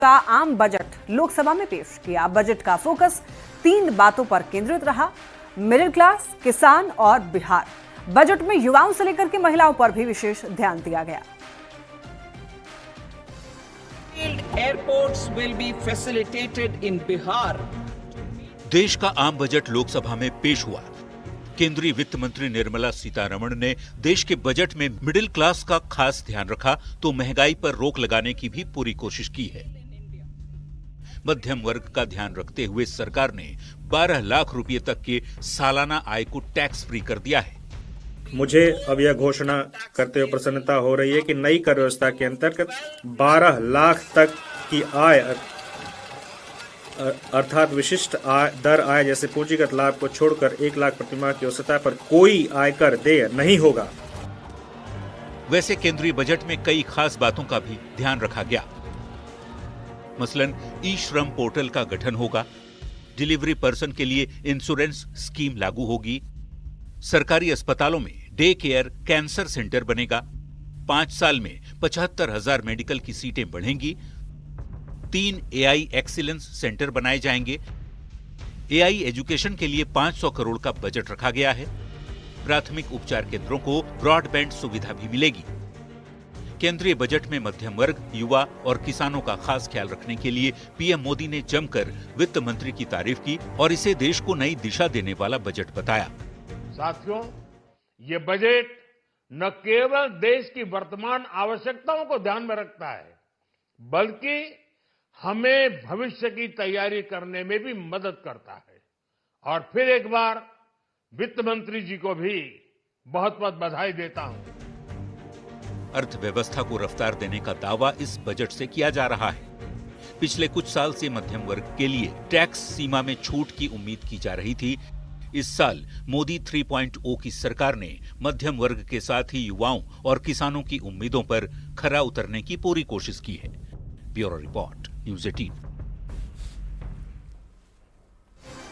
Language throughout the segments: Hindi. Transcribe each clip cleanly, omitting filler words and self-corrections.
का आम बजट लोकसभा में पेश किया। बजट का फोकस 3 बातों पर केंद्रित रहा, मिडिल क्लास, किसान और बिहार। बजट में युवाओं से लेकर के महिलाओं पर भी विशेष ध्यान दिया गया। Airports will be facilitated in Bihar. देश का आम बजट लोकसभा में पेश हुआ। केंद्रीय वित्त मंत्री निर्मला सीतारमण ने देश के बजट में मिडिल क्लास का खास ध्यान रखा तो महंगाई पर रोक लगाने की भी पूरी कोशिश की है। मध्यम वर्ग का ध्यान रखते हुए सरकार ने 12 लाख रुपए तक के सालाना आय को टैक्स फ्री कर दिया है। मुझे अब यह घोषणा करते हुए प्रसन्नता हो रही है कि नई कर व्यवस्था के अंतर्गत 12 लाख तक की आय अर्थात विशिष्ट दर आय जैसे पूंजीगत लाभ को छोड़कर 1 लाख प्रतिमाह की सतह पर कोई आयकर देय नहीं होगा। वैसे केंद्रीय बजट में कई खास बातों का भी ध्यान रखा गया। मसलन ई श्रम पोर्टल का गठन होगा, डिलीवरी पर्सन के लिए इंश्योरेंस स्कीम लागू होगी, सरकारी अस्पतालों में डे केयर कैंसर सेंटर बनेगा, 5 साल में 75,000 मेडिकल की सीटें बढ़ेंगी, 3 AI एक्सीलेंस सेंटर बनाए जाएंगे, AI एजुकेशन के लिए 500 करोड़ का बजट रखा गया है, प्राथमिक उपचार केंद्रों को ब्रॉडबैंड सुविधा भी मिलेगी। केंद्रीय बजट में मध्यम वर्ग, युवा और किसानों का खास ख्याल रखने के लिए पीएम मोदी ने जमकर वित्त मंत्री की तारीफ की और इसे देश को नई दिशा देने वाला बजट बताया। साथियों, ये बजट न केवल देश की वर्तमान आवश्यकताओं को ध्यान में रखता है, बल्कि हमें भविष्य की तैयारी करने में भी मदद करता है। और फिर एक बार वित्त मंत्री जी को भी बहुत बहुत बधाई देता हूं। अर्थव्यवस्था को रफ्तार देने का दावा इस बजट से किया जा रहा है। पिछले कुछ साल से मध्यम वर्ग के लिए टैक्स सीमा में छूट की उम्मीद की जा रही थी। इस साल मोदी 3.0 की सरकार ने मध्यम वर्ग के साथ ही युवाओं और किसानों की उम्मीदों पर खरा उतरने की पूरी कोशिश की है। Bureau report, news 18।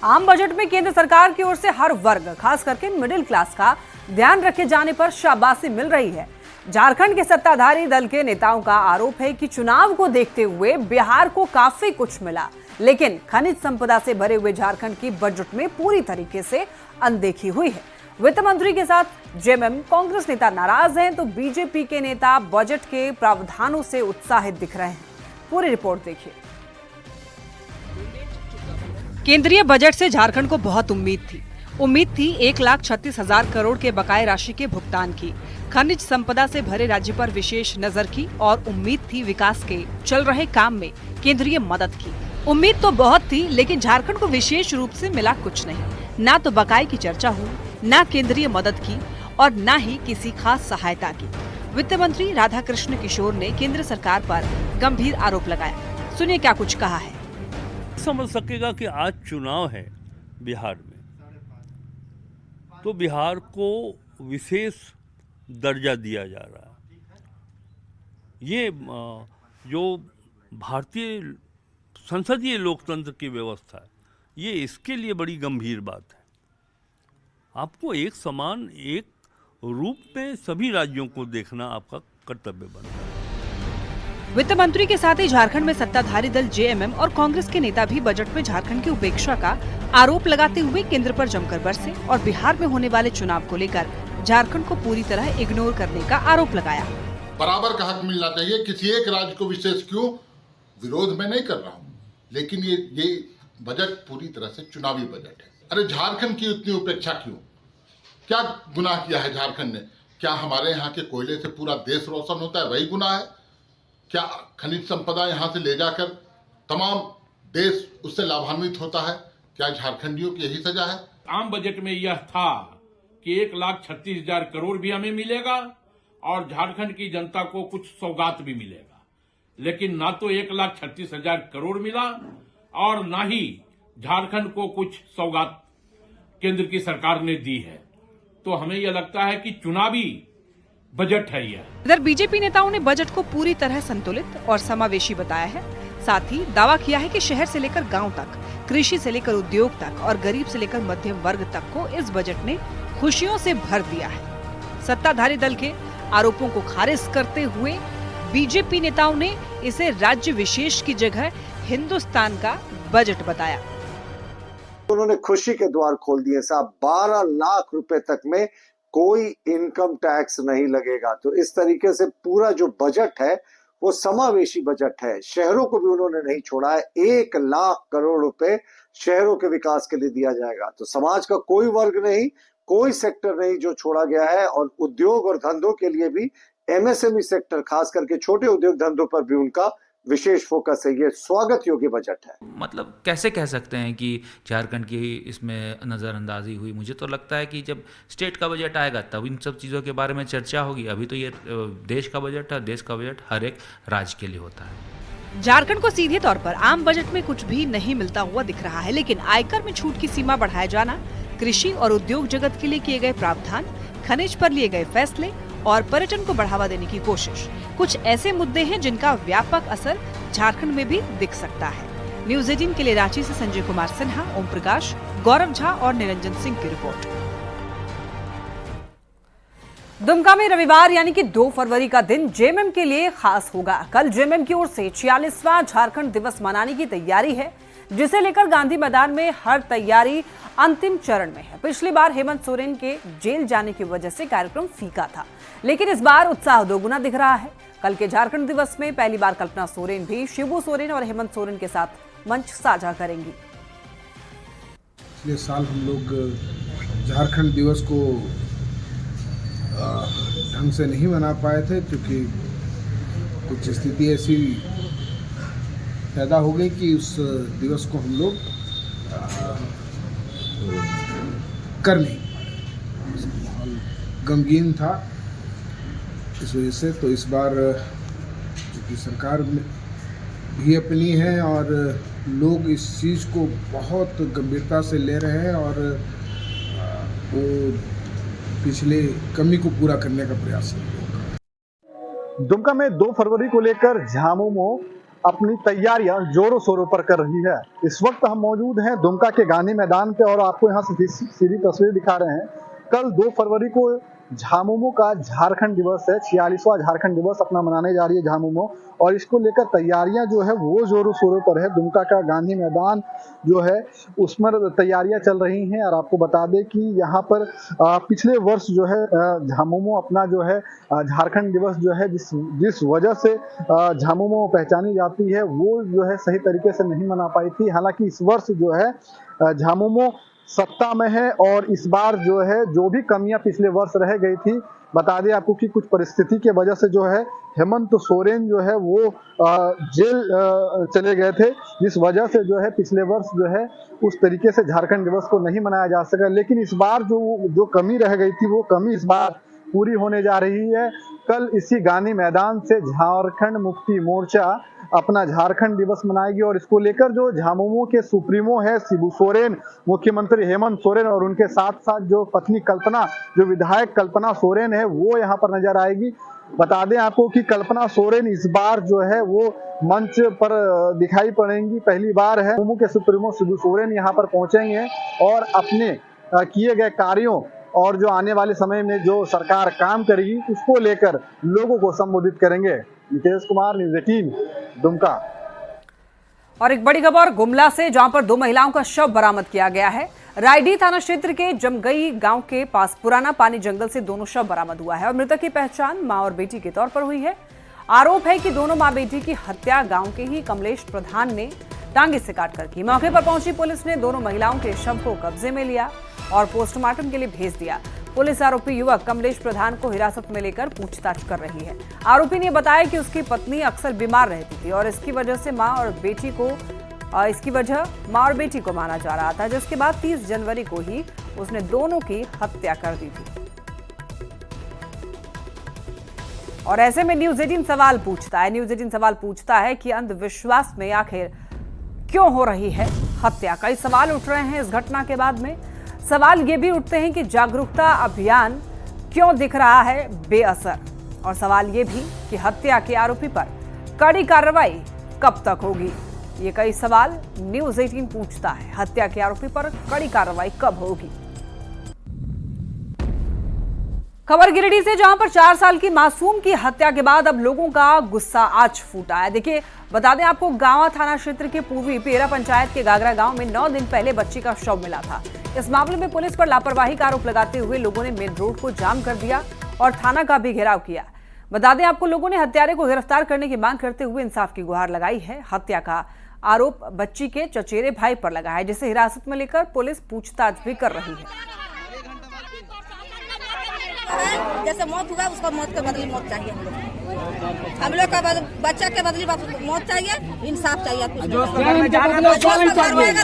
आम बजट में केंद्र सरकार की ओर से हर वर्ग, खास करके मिडिल क्लास का ध्यान रखे जाने पर शाबाशी मिल रही है। झारखंड के सत्ताधारी दल के नेताओं का आरोप है कि चुनाव को देखते हुए बिहार को काफी कुछ मिला, लेकिन खनिज संपदा से भरे हुए झारखंड की बजट में पूरी तरीके से अनदेखी हुई है। वित्त मंत्री के साथ जेएमएम कांग्रेस नेता नाराज हैं तो बीजेपी के नेता बजट के प्रावधानों से उत्साहित दिख रहे हैं। पूरी रिपोर्ट देखिए। केंद्रीय बजट से झारखंड को बहुत उम्मीद थी। 1,36,000 करोड़ के बकाये राशि के भुगतान की, खनिज संपदा से भरे राज्य पर विशेष नजर की और उम्मीद थी विकास के चल रहे काम में केंद्रीय मदद की। उम्मीद तो बहुत थी, लेकिन झारखंड को विशेष रूप से मिला कुछ नहीं। ना तो बकाये की चर्चा हुई, ना केंद्रीय मदद की और ना ही किसी खास सहायता की। वित्त मंत्री राधाकृष्ण किशोर ने केंद्र सरकार पर गंभीर आरोप लगाया। सुनिए क्या कुछ कहा है। समझ सकेगा कि आज चुनाव है बिहार में, तो बिहार को विशेष दर्जा दिया जा रहा है। ये जो भारतीय संसदीय लोकतंत्र की व्यवस्था है, ये इसके लिए बड़ी गंभीर बात है। आपको एक समान, एक रूप में सभी राज्यों को देखना आपका कर्तव्य बनता है। वित्त मंत्री के साथ ही झारखंड में सत्ताधारी दल जेएमएम और कांग्रेस के नेता भी बजट में झारखंड की उपेक्षा का आरोप लगाते हुए केंद्र पर जमकर बरसे और बिहार में होने वाले चुनाव को लेकर झारखंड को पूरी तरह इग्नोर करने का आरोप लगाया। बराबर का हक मिलना चाहिए, किसी एक राज्य को विशेष क्यों, विरोध में नहीं कर रहा हूँ, लेकिन ये बजट पूरी तरह से चुनावी बजट है। अरे झारखंड की उतनी उपेक्षा क्यों? क्या गुनाह किया है झारखंड ने? क्या हमारे यहाँ के कोयले से पूरा देश रोशन होता है, वही गुनाह है? क्या खनिज संपदा यहाँ से ले जाकर तमाम देश उससे लाभान्वित होता है? क्या झारखंडियों की यही सजा है? आम बजट में यह था कि 1,36,000 करोड़ भी हमें मिलेगा और झारखंड की जनता को कुछ सौगात भी मिलेगा, लेकिन ना तो 1,36,000 करोड़ मिला और ना ही झारखंड को कुछ सौगात केंद्र की सरकार ने दी है। तो हमें यह लगता है कि चुनावी बजट है यह। इधर बीजेपी नेताओं ने बजट को पूरी तरह संतुलित और समावेशी बताया है। साथ ही दावा किया है कि शहर से लेकर गांव तक, कृषि से लेकर उद्योग तक और गरीब से लेकर मध्यम वर्ग तक को इस बजट ने खुशियों से भर दिया है। सत्ताधारी दल के आरोपों को खारिज करते हुए बीजेपी नेताओं ने इसे राज्य विशेष की जगह हिंदुस्तान का बजट बताया। उन्होंने खुशी के द्वार खोल दिए साहब, 12 लाख रुपए तक में कोई इनकम टैक्स नहीं लगेगा। तो इस तरीके से पूरा जो बजट है वो समावेशी बजट है। शहरों को भी उन्होंने नहीं छोड़ा है। 1 लाख करोड़ रुपए शहरों के विकास के लिए दिया जाएगा। तो समाज का कोई वर्ग नहीं, कोई सेक्टर नहीं जो छोड़ा गया है। और उद्योग और धंधों के लिए भी एमएसएमई सेक्टर, खास करके छोटे उद्योग धंधों पर भी उनका विशेष फोकस है। ये स्वागत योग्य बजट है। मतलब कैसे कह सकते हैं कि झारखंड की इसमें नज़रअंदाजी हुई? मुझे तो लगता है कि जब स्टेट का बजट आएगा तब इन सब चीज़ों के बारे में चर्चा होगी। अभी तो ये देश का बजट है। देश का बजट हर एक राज्य के लिए होता है। झारखंड को सीधे तौर पर आम बजट में कुछ भी नहीं मिलता हुआ दिख रहा है, लेकिन आयकर में छूट की सीमा बढ़ाया जाना, कृषि और उद्योग जगत के लिए किए गए प्रावधान, खनिज पर लिए गए फैसले और पर्यटन को बढ़ावा देने की कोशिश, कुछ ऐसे मुद्दे हैं जिनका व्यापक असर झारखंड में भी दिख सकता है। न्यूज़ 18 के लिए रांची से संजय कुमार सिन्हा, ओम प्रकाश, गौरव झा और निरंजन सिंह की रिपोर्ट। दुमका में रविवार यानी कि 2 फरवरी का दिन जेएमएम के लिए खास होगा। कल जेएमएम की ओर से 46वां झारखंड दिवस मनाने की तैयारी है, जिसे लेकर गांधी मैदान में हर तैयारी अंतिम चरण में है। पिछली बार हेमंत सोरेन के जेल जाने की वजह से कार्यक्रम फीका था, लेकिन इस बार उत्साह दोगुना दिख रहा है। कल के झारखंड दिवस में पहली बार कल्पना सोरेन भी शिबू सोरेन और हेमंत सोरेन के साथ मंच साझा करेंगी। पिछले साल हम लोग झारखंड दिवस को ढंग से नहीं मना पाए थे, क्योंकि कुछ स्थिति ऐसी पैदा हो गई कि उस दिवस को हम लोग कर नहीं पाए। गमगीन था इस वजह से। तो इस बार चूँकि सरकार भी अपनी है और लोग इस चीज़ को बहुत गंभीरता से ले रहे हैं और वो पिछले कमी को पूरा करने का प्रयास कर रहे हैं। दुमका में 2 फरवरी को लेकर झामुमो अपनी तैयारियां जोरों शोरों पर कर रही है। इस वक्त हम मौजूद हैं दुमका के गांधी मैदान पे और आपको यहां से सीधी तस्वीर दिखा रहे हैं। कल 2 फरवरी को झामुमो का झारखंड दिवस है। 46वां झारखंड दिवस अपना मनाने जा रही है झामुमो, और इसको लेकर तैयारियां जो है वो जोरों शोरों पर है। दुमका का गांधी मैदान जो है उसमें तैयारियां चल रही हैं। और आपको बता दें कि यहाँ पर पिछले वर्ष जो है झामुमो अपना जो है झारखंड दिवस जो है जिस वजह से झामुमो पहचानी जाती है वो जो है सही तरीके से नहीं मना पाई थी। हालांकि इस वर्ष जो है झामुमो सत्ता में है और इस बार जो है जो भी कमियां पिछले वर्ष रह गई थी, बता दें आपको कि कुछ परिस्थिति के वजह से जो है हेमंत सोरेन जो है वो जेल चले गए थे, जिस वजह से जो है पिछले वर्ष जो है उस तरीके से झारखंड दिवस को नहीं मनाया जा सका। लेकिन इस बार जो कमी रह गई थी वो कमी इस बार पूरी होने जा रही है। कल इसी गांधी मैदान से झारखंड मुक्ति मोर्चा अपना झारखंड दिवस मनाएगी और इसको लेकर जो झामुमो के सुप्रीमो है शिबू सोरेन, मुख्यमंत्री हेमंत सोरेन और उनके साथ साथ जो पत्नी कल्पना, जो विधायक कल्पना सोरेन है वो यहाँ पर नजर आएगी। बता दें आपको कि कल्पना सोरेन इस बार जो है वो मंच पर दिखाई पड़ेंगी, पहली बार है। झामुमो के सुप्रीमो शिबू सोरेन यहाँ पर पहुंचेंगे और अपने किए गए कार्यों और जो आने वाले समय में जो सरकार काम करेगी उसको लेकर लोगों को संबोधित करेंगे। नितेश कुमार, न्यूज़ 18 दुमका। और एक बड़ी खबर गुमला से, जहां पर 2 महिलाओं का शव बरामद किया गया है। रायडी थाना क्षेत्र के जमगई गांव के पास पुराना पानी जंगल से दोनों शव बरामद हुआ है और मृतक की पहचान मां और बेटी के तौर पर हुई है। आरोप है कि दोनों मां बेटी की हत्या गांव के ही कमलेश प्रधान ने टांगे से काटकर की। मौके पर पहुंची पुलिस ने दोनों महिलाओं के शव को कब्जे में लिया और पोस्टमार्टम के लिए भेज दिया। पुलिस आरोपी युवक कमलेश प्रधान को हिरासत में लेकर पूछताछ कर रही है। आरोपी ने बताया कि उसकी पत्नी अक्सर बीमार रहती थी और इसकी वजह मां और बेटी को मारा जा रहा था, जिसके बाद 30 जनवरी को ही उसने दोनों की हत्या कर दी थी। और ऐसे में न्यूज़ 18 सवाल पूछता है कि अंधविश्वास में आखिर क्यों हो रही है हत्या। कई सवाल उठ रहे हैं इस घटना के बाद में। सवाल ये भी उठते हैं कि जागरूकता अभियान क्यों दिख रहा है बेअसर, और सवाल ये भी कि हत्या के आरोपी पर कड़ी कार्रवाई कब तक होगी। ये कई सवाल न्यूज़ 18 पूछता है। हत्या के आरोपी पर कड़ी कार्रवाई कब होगी। खबर गिरिडीह से, जहां पर 4 साल की मासूम की हत्या के बाद अब लोगों का गुस्सा आज फूटा है। देखिए, बता दें आपको, गांवा थाना क्षेत्र के पूर्वी पेरा पंचायत के गागरा गांव में 9 दिन पहले बच्ची का शव मिला था। इस मामले में पुलिस पर लापरवाही का आरोप लगाते हुए लोगों ने मेन रोड को जाम कर दिया और थाना का भी घेराव किया। बता दें आपको, लोगों ने हत्यारे को गिरफ्तार करने की मांग करते हुए इंसाफ की गुहार लगाई है। हत्या का आरोप बच्ची के चचेरे भाई पर लगा है, जिसे हिरासत में लेकर पुलिस पूछताछ भी कर रही है। जैसे मौत हुआ, उसका मौत के बदले मौत चाहिए। हम लोग का बच्चा के बदले मौत चाहिए, इंसाफ चाहिए।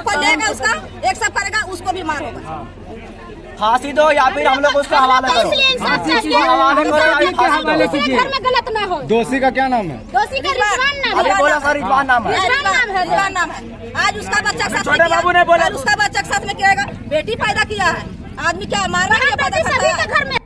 कोई लेगा उसका, एक सब करेगा, उसको भी मार होगा। फांसी दो या फिर हम लोग उसका हवाला करो। घर में गलत ना हो। दोषी का क्या नाम है? दोषी का रिजवान नाम है। अभी बोला सर, रिजवान नाम है। रिजवान नाम है। आज उसका बच्चा के साथ में किया, उसका बच्चा के साथ में किया, बेटी पैदा किया है। आदमी क्या मारना है, पैदा करता है। घर में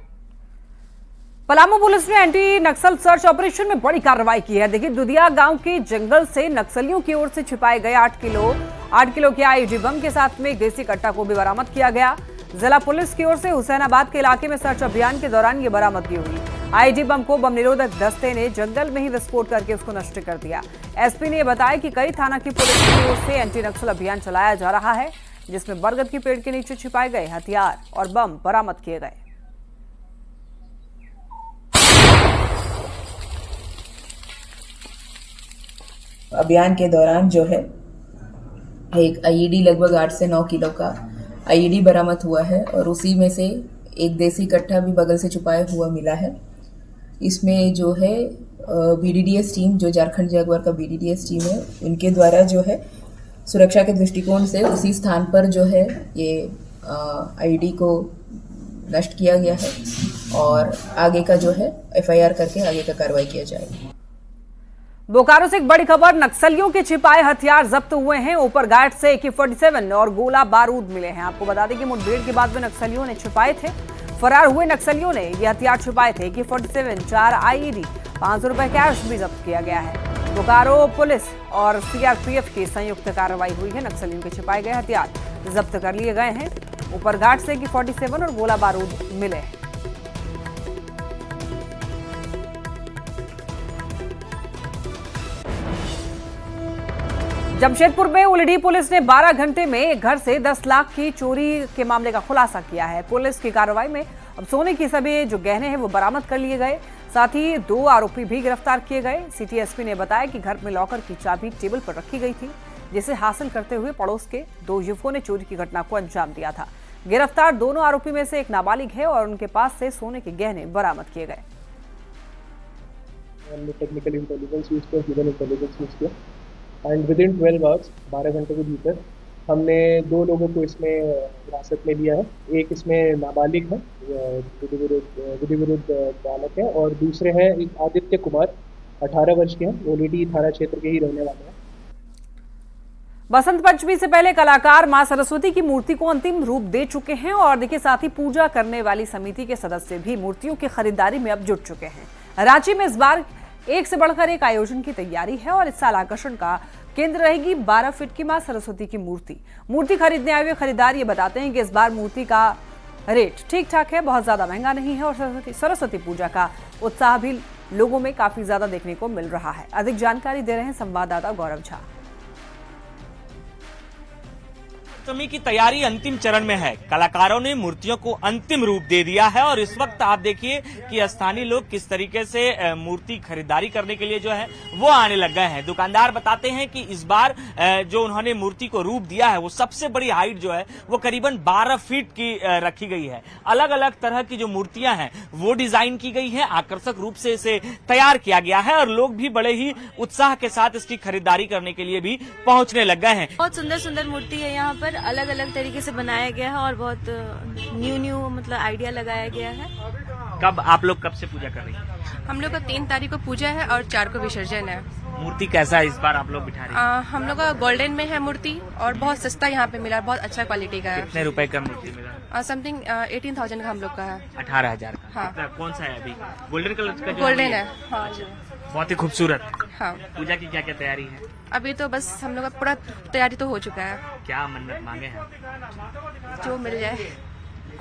पलामू पुलिस ने एंटी नक्सल सर्च ऑपरेशन में बड़ी कार्रवाई की है। देखिए, दुधिया गांव के जंगल से नक्सलियों की ओर से छिपाए गए 8 किलो के आईईडी बम के साथ में एक देसी कट्टा को भी बरामद किया गया। जिला पुलिस की ओर से हुसैनाबाद के इलाके में सर्च अभियान के दौरान ये बरामदगी हुई। आईईडी बम को बम निरोधक दस्ते ने जंगल में ही विस्फोट करके उसको नष्ट कर दिया। एसपी ने बताया कि कई थाना की पुलिस की ओर से एंटी नक्सल अभियान चलाया जा रहा है, जिसमें बरगद के पेड़ के नीचे छिपाए गए हथियार और बम बरामद किए गए। अभियान के दौरान जो है एक आईईडी लगभग 8 से 9 किलो का आईईडी बरामद हुआ है और उसी में से एक देसी कट्टा भी बगल से छुपाया हुआ मिला है। इसमें जो है बीडीडीएस टीम, जो झारखंड जगुआर का बीडीडीएस टीम है, उनके द्वारा जो है सुरक्षा के दृष्टिकोण से उसी स्थान पर जो है ये आईईडी को नष्ट किया गया है और आगे का जो है एफआईआर करके आगे का कार्रवाई किया जाएगा। बोकारो से एक बड़ी खबर, नक्सलियों के छिपाए हथियार जब्त हुए हैं। ऊपरघाट से AK-47 और गोला बारूद मिले हैं। आपको बता दें कि मुठभेड़ के बाद में नक्सलियों ने छिपाए थे। फरार हुए नक्सलियों ने ये हथियार छिपाए थे। AK-47, 4 आईईडी, 500 रुपए कैश भी जब्त किया गया है। बोकारो पुलिस और CRPF की संयुक्त कार्रवाई हुई है। नक्सलियों के छिपाए गए हथियार जब्त कर लिए गए हैं। ऊपरघाट से AK-47 और गोला बारूद मिले हैं। जमशेदपुर में उलडी पुलिस ने 12 घंटे में घर से 10 लाख की चोरी के मामले का खुलासा किया है। पुलिस की कार्रवाई में अब सोने के सभी जो गहने हैं वो बरामद कर लिए गए, साथ ही 2 आरोपी भी गिरफ्तार किए गए। सिटी एसपी ने बताया कि घर में लॉकर की चाबी टेबल पर रखी गई थी, जिसे हासिल करते हुए पड़ोस के 2 युवकों ने चोरी की घटना को अंजाम दिया था। गिरफ्तार दोनों आरोपी में से एक नाबालिग है और उनके पास से सोने के गहने बरामद किए गए। टेक्निकल इंटेलिजेंस यूज किया, ह्यूमन इंटेलिजेंस यूज किया एंड विद इन 12 आवर्स 12 घंटे के भीतर हमने 2 लोगों को इसमें हिरासत में लिया है। एक इसमें नाबालिग है, विधि विरुद्ध बालक है, और दूसरे हैं एक आदित्य कुमार, 18 वर्ष के हैं, ओलीडी थाना क्षेत्र के ही रहने वाले हैं। बसंत पंचमी से पहले कलाकार मां सरस्वती की मूर्ति को अंतिम रूप दे चुके हैं और देखिए, साथ ही पूजा करने वाली समिति के सदस्य भी मूर्तियों की खरीदारी में अब जुट चुके हैं। रांची में इस बार एक से बढ़कर एक आयोजन की तैयारी है और इस साल आकर्षण का केंद्र रहेगी 12 फीट की मां सरस्वती की मूर्ति खरीदने आए हुए खरीदार ये बताते हैं कि इस बार मूर्ति का रेट ठीक ठाक है, बहुत ज्यादा महंगा नहीं है और सरस्वती पूजा का उत्साह भी लोगों में काफी ज्यादा देखने को मिल रहा है। अधिक जानकारी दे रहे हैं संवाददाता गौरव झा। अष्टमी की तैयारी अंतिम चरण में है। कलाकारों ने मूर्तियों को अंतिम रूप दे दिया है और इस वक्त आप देखिए कि स्थानीय लोग किस तरीके से मूर्ति खरीदारी करने के लिए जो है वो आने लग गए हैं। दुकानदार बताते हैं कि इस बार जो उन्होंने मूर्ति को रूप दिया है वो सबसे बड़ी हाइट जो है वो करीबन 12 फीट की रखी गई है। अलग अलग तरह की जो मूर्तियां हैं वो डिजाइन की गई है, आकर्षक रूप से इसे तैयार किया गया है और लोग भी बड़े ही उत्साह के साथ इसकी खरीदारी करने के लिए भी पहुंचने लग गए हैं। बहुत सुंदर सुंदर मूर्ति है यहाँ पर, अलग अलग तरीके से बनाया गया है और बहुत न्यू मतलब आइडिया लगाया गया है। आप लोग कब से पूजा कर रही हैं? हम लोग का 3 तारीख को पूजा है और 4 को विसर्जन है। मूर्ति कैसा है इस बार आप लोग बिठा रहे हैं? हम लोग का गोल्डन में है मूर्ति और बहुत सस्ता यहाँ पे मिला, बहुत अच्छा क्वालिटी का है। कितने रुपए का मूर्ति मिला? समथिंग 18,000 का हम लोग का है। 18,000 का? हाँ। कौन सा है अभी? गोल्डन कलर का? गोल्डन है, हाँ। बहुत ही खूबसूरत। हाँ। पूजा की क्या क्या तैयारी है? अभी तो बस हम लोग का पूरा तैयारी तो हो चुका है। क्या मन्नत मांगे हैं? जो मिल जाए।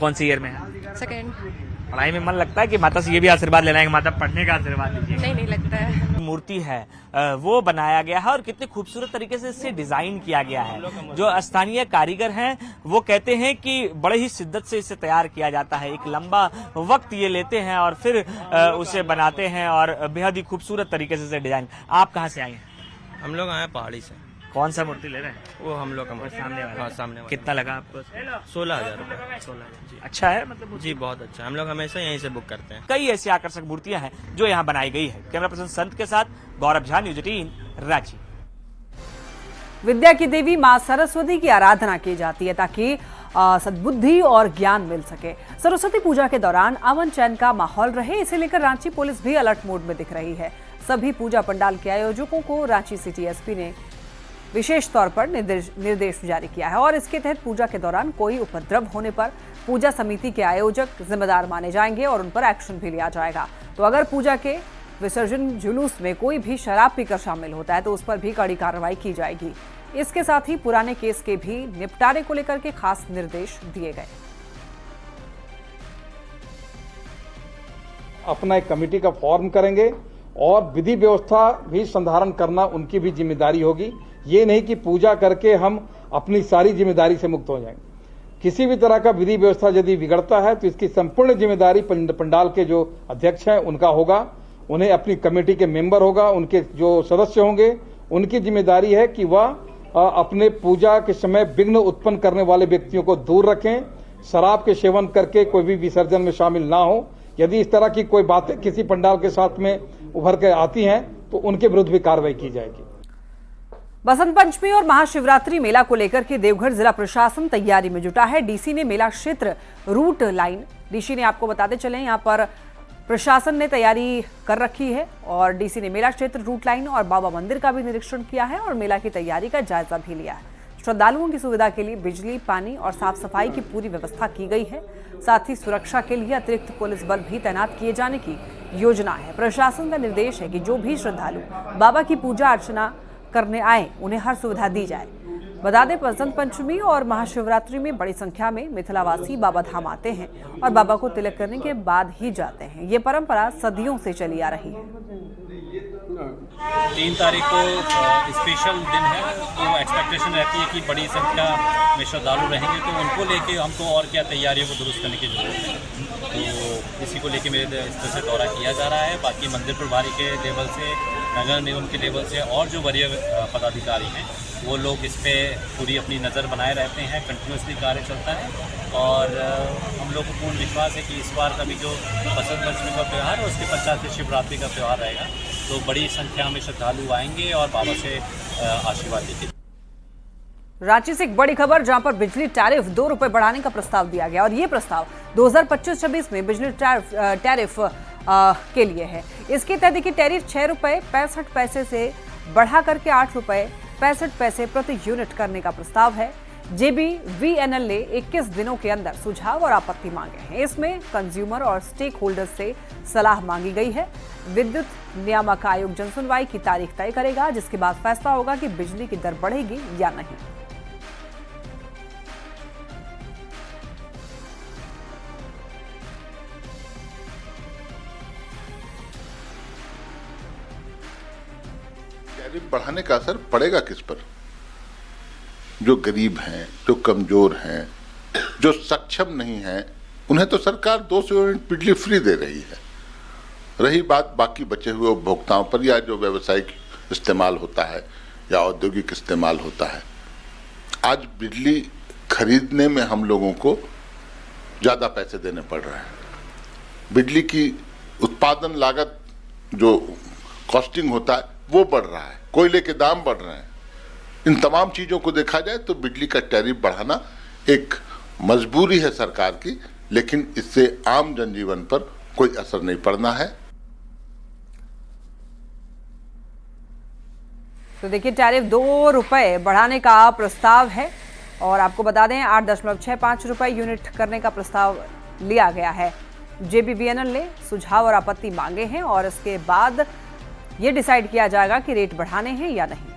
कौन सी ईयर में है? 2nd। पढ़ाई में मन लगता है कि माता से ये भी आशीर्वाद लेना है कि माता पढ़ने का आशीर्वाद दीजिए? नहीं लगता है। मूर्ति है वो बनाया गया है और कितने खूबसूरत तरीके से इसे डिजाइन किया गया है। जो स्थानीय कारीगर हैं वो कहते हैं कि बड़े ही शिद्दत से इसे तैयार किया जाता है, एक लंबा वक्त ये लेते हैं और फिर उसे बनाते हैं और बेहद ही खूबसूरत तरीके से इसे डिजाइन। आप कहाँ से आए हैं? हम लोग आए पहाड़ी से। कौन सा मूर्ति ले रहे हैं? वो हम लोग का सामने वाला। हाँ, सामने वाला। कितना लगा आपको? 16,000 रुपये। 16,000 जी। अच्छा है मतलब? जी बहुत अच्छा। हम लोग हमेशा यहीं से बुक करते हैं। कई ऐसी आकर्षक मूर्तियां हैं जो यहाँ बनाई गई है। कैमरा पर्सन संत के साथ गौरव झा, न्यूज 18 रांची। विद्या की देवी मां सरस्वती की आराधना की जाती है ताकि सद्बुद्धि और ज्ञान मिल सके। सरस्वती पूजा के दौरान अमन चैन का माहौल रहे, इसे लेकर रांची पुलिस भी अलर्ट मोड में दिख रही है। सभी पूजा पंडाल के आयोजकों को रांची सिटी एसपी ने विशेष तौर पर निर्देश जारी किया है और इसके तहत पूजा के दौरान कोई उपद्रव होने पर पूजा समिति के आयोजक जिम्मेदार माने जाएंगे और उन पर एक्शन भी लिया जाएगा। तो अगर पूजा के विसर्जन जुलूस में कोई भी शराब पीकर शामिल होता है तो उस पर भी कड़ी कार्रवाई की जाएगी। इसके साथ ही पुराने केस के भी निपटारे को लेकर के खास निर्देश दिए गए। अपना एक कमेटी का फॉर्म करेंगे और विधि व्यवस्था भी संधारण करना उनकी भी जिम्मेदारी होगी। ये नहीं कि पूजा करके हम अपनी सारी जिम्मेदारी से मुक्त हो जाएंगे। किसी भी तरह का विधि व्यवस्था यदि बिगड़ता है तो इसकी संपूर्ण जिम्मेदारी पंडाल के जो अध्यक्ष हैं उनका होगा। उन्हें अपनी कमेटी के मेंबर होगा, उनके जो सदस्य होंगे उनकी जिम्मेदारी है कि वह अपने पूजा के समय विघ्न उत्पन्न करने वाले व्यक्तियों को दूर रखें, शराब के सेवन करके कोई भी विसर्जन में शामिल ना हो। यदि इस तरह की कोई बातें किसी पंडाल के साथ में उभर कर आती हैं तो उनके विरुद्ध भी कार्रवाई की जाएगी। बसंत पंचमी और महाशिवरात्रि मेला को लेकर के देवघर जिला प्रशासन तैयारी में जुटा है। डीसी ने मेला क्षेत्र रूट लाइन, डीसी ने आपको बताते चले यहाँ पर प्रशासन ने तैयारी कर रखी है और डीसी ने मेला क्षेत्र रूट लाइन और बाबा मंदिर का भी निरीक्षण किया है और मेला की तैयारी का जायजा भी लिया है। श्रद्धालुओं की सुविधा के लिए बिजली, पानी और साफ सफाई की पूरी व्यवस्था की गई है। साथ ही सुरक्षा के लिए अतिरिक्त पुलिस बल भी तैनात किए जाने की योजना है। प्रशासन का निर्देश है कि जो भी श्रद्धालु बाबा की पूजा अर्चना करने आए उन्हें हर सुविधा दी जाए। बता दें, बसंत पंचमी और महाशिवरात्रि में बड़ी संख्या में मिथिलावासी बाबा धाम आते हैं और बाबा को तिलक करने के बाद ही जाते हैं। ये परंपरा सदियों से चली आ रही है। 3 तारीख को स्पेशल दिन है तो एक्सपेक्टेशन रहती है कि बड़ी संख्या में श्रद्धालु रहेंगे, तो उनको लेके हमको और क्या तैयारियों को दुरुस्त करने की जरूरत है। तो इसी को लेके मेरे स्तर से दौरा किया जा रहा है। बाकी मंदिर प्रभारी के लेवल से, नगर निगम के लेवल से और जो वरीय पदाधिकारी हैं वो लोग इस पर पूरी अपनी नज़र बनाए रहते हैं। कंटिन्यूसली कार्य चलता है और हम लोग को पूर्ण विश्वास है कि इस बार का भी जो बसंत पंचमी का त्यौहार है उसके पश्चात से शिवरात्रि का त्यौहार रहेगा, तो बड़ी संख्या में श्रद्धालु आएंगे और बाबा से आशीर्वाद लेंगे। रांची से एक बड़ी खबर, जहां पर बिजली टैरिफ 2 रुपए बढ़ाने का प्रस्ताव दिया गया और ये प्रस्ताव 2025-26 में बिजली टैरिफ के लिए है। इसके तहत देखिए टैरिफ 6 रुपए 65 पैसे से बढ़ा करके 8 रुपए 65 पैसे प्रति यूनिट करने का प्रस्ताव है। JBVNL ने 21 दिनों के अंदर सुझाव और आपत्ति मांगे हैं। इसमें कंज्यूमर और स्टेक होल्डर्स से सलाह मांगी गई है। विद्युत नियामक आयोग जनसुनवाई की तारीख तय करेगा, जिसके बाद फैसला होगा कि बिजली की दर बढ़ेगी या नहीं। टैरिफ बढ़ाने का असर पड़ेगा किस पर? जो गरीब हैं, जो कमजोर हैं, जो सक्षम नहीं हैं, उन्हें तो सरकार 200 यूनिट बिजली फ्री दे रही है। रही बात बाकी बचे हुए उपभोक्ताओं पर या जो व्यावसायिक इस्तेमाल होता है या औद्योगिक इस्तेमाल होता है, आज बिजली खरीदने में हम लोगों को ज़्यादा पैसे देने पड़ रहे हैं। बिजली की उत्पादन लागत जो कॉस्टिंग होता है वो बढ़ रहा है, कोयले के दाम बढ़ रहे हैं। इन तमाम चीज़ों को देखा जाए तो बिजली का टैरिफ बढ़ाना एक मजबूरी है सरकार की, लेकिन इससे आम जनजीवन पर कोई असर नहीं पड़ना है। तो देखिए टैरिफ 2 रुपए बढ़ाने का प्रस्ताव है और आपको बता दें 8.65 रुपए यूनिट करने का प्रस्ताव लिया गया है। JBVNL ने सुझाव और आपत्ति मांगे हैं और इसके बाद ये डिसाइड किया जाएगा कि रेट बढ़ाने हैं या नहीं।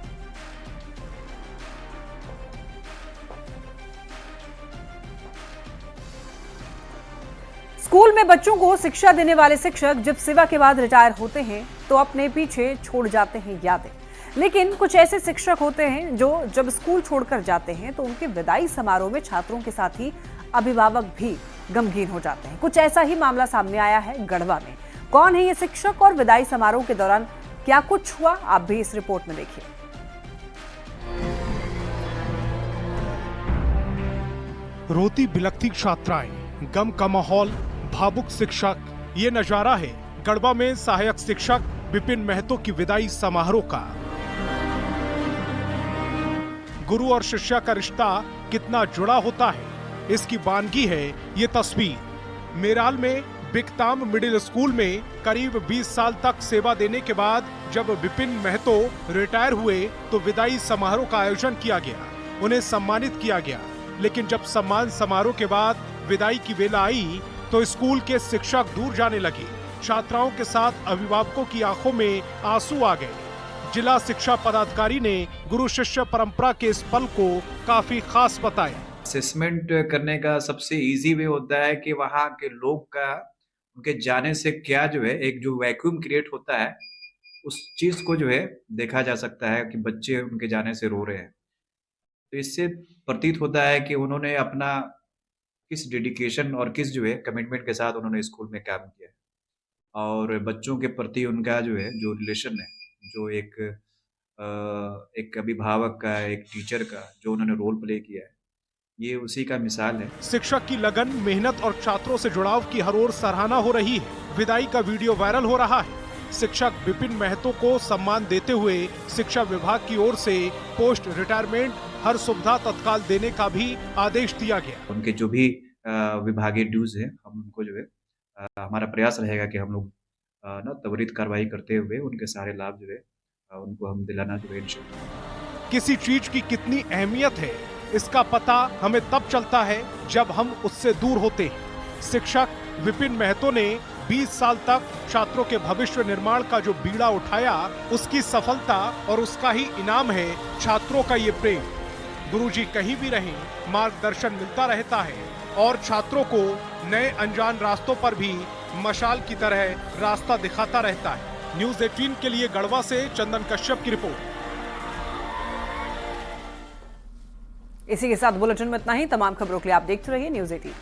स्कूल में बच्चों को शिक्षा देने वाले शिक्षक जब सेवा के बाद रिटायर होते हैं तो अपने पीछे छोड़ जाते हैं यादें। लेकिन कुछ ऐसे शिक्षक होते हैं जो जब स्कूल छोड़कर जाते हैं तो उनके विदाई समारोह में छात्रों के साथ ही अभिभावक भी गमगीन हो जाते हैं। कुछ ऐसा ही मामला सामने आया है गढ़वा में। कौन है ये शिक्षक और विदाई समारोह के दौरान क्या कुछ हुआ, आप भी इस रिपोर्ट में देखिए। रोती बिलखती छात्राएं, गम का माहौल, भावुक शिक्षक, ये नजारा है गढ़वा में सहायक शिक्षक विपिन महतो की विदाई समारोह का। गुरु और शिष्य का रिश्ता कितना जुड़ा होता है, इसकी वानगी है ये तस्वीर। मेराल में बिकताम मिडिल स्कूल में करीब 20 साल तक सेवा देने के बाद जब विपिन महतो रिटायर हुए तो विदाई समारोह का आयोजन किया गया, उन्हें सम्मानित किया गया। लेकिन जब सम्मान समारोह के बाद विदाई की वेला आई तो स्कूल के शिक्षक दूर जाने लगे। छात्राओं के साथ अभिभावकों की आंखों में आंसू आ गए। जिला शिक्षा पदाधिकारी ने गुरु शिष्य परंपरा के इस पल को काफी खास बताया। असेसमेंट करने का सबसे इजी वे होता है कि वहाँ के लोग का उनके जाने से क्या जो है एक जो वैक्यूम क्रिएट होता है उस चीज को जो है देखा जा सकता है कि बच्चे उनके जाने से रो रहे हैं। तो इससे प्रतीत होता है कि उन्होंने अपना किस डेडिकेशन और किस जो है कमिटमेंट के साथ उन्होंने स्कूल में काम किया और बच्चों के प्रति उनका जो है जो रिलेशन है, जो एक अभिभावक का, एक टीचर का जो उन्होंने रोल प्ले किया है, ये उसी का मिसाल है। शिक्षक की लगन, मेहनत और छात्रों से जुड़ाव की हर ओर सराहना हो रही है। विदाई का वीडियो वायरल हो रहा है। शिक्षक विपिन महतो को सम्मान देते हुए शिक्षा विभाग की ओर से पोस्ट रिटायरमेंट हर सुविधा तत्काल देने का भी आदेश दिया गया। उनके जो भी विभागीय ड्यूज है, हम उनको जो है हमारा प्रयास रहेगा कि हम लोग त्वरित कार्रवाई करते हुए उनके सारे लाभ जो है उनको हम दिलाना जो है। किसी चीज की कितनी अहमियत है इसका पता हमें तब चलता है जब हम उससे दूर होते हैं। शिक्षक विपिन महतो ने 20 साल तक छात्रों के भविष्य निर्माण का जो बीड़ा उठाया, उसकी सफलता और उसका ही इनाम है छात्रों का ये प्रेम। गुरुजी कहीं भी रहें, मार्गदर्शन मिलता रहता है और छात्रों को नए अनजान रास्तों पर भी मशाल की तरह रास्ता दिखाता रहता है। न्यूज़ 18 के लिए गढ़वा से चंदन कश्यप की रिपोर्ट। इसी के साथ बुलेटिन में इतना ही। तमाम खबरों के लिए आप देखते रहिए न्यूज़ 18।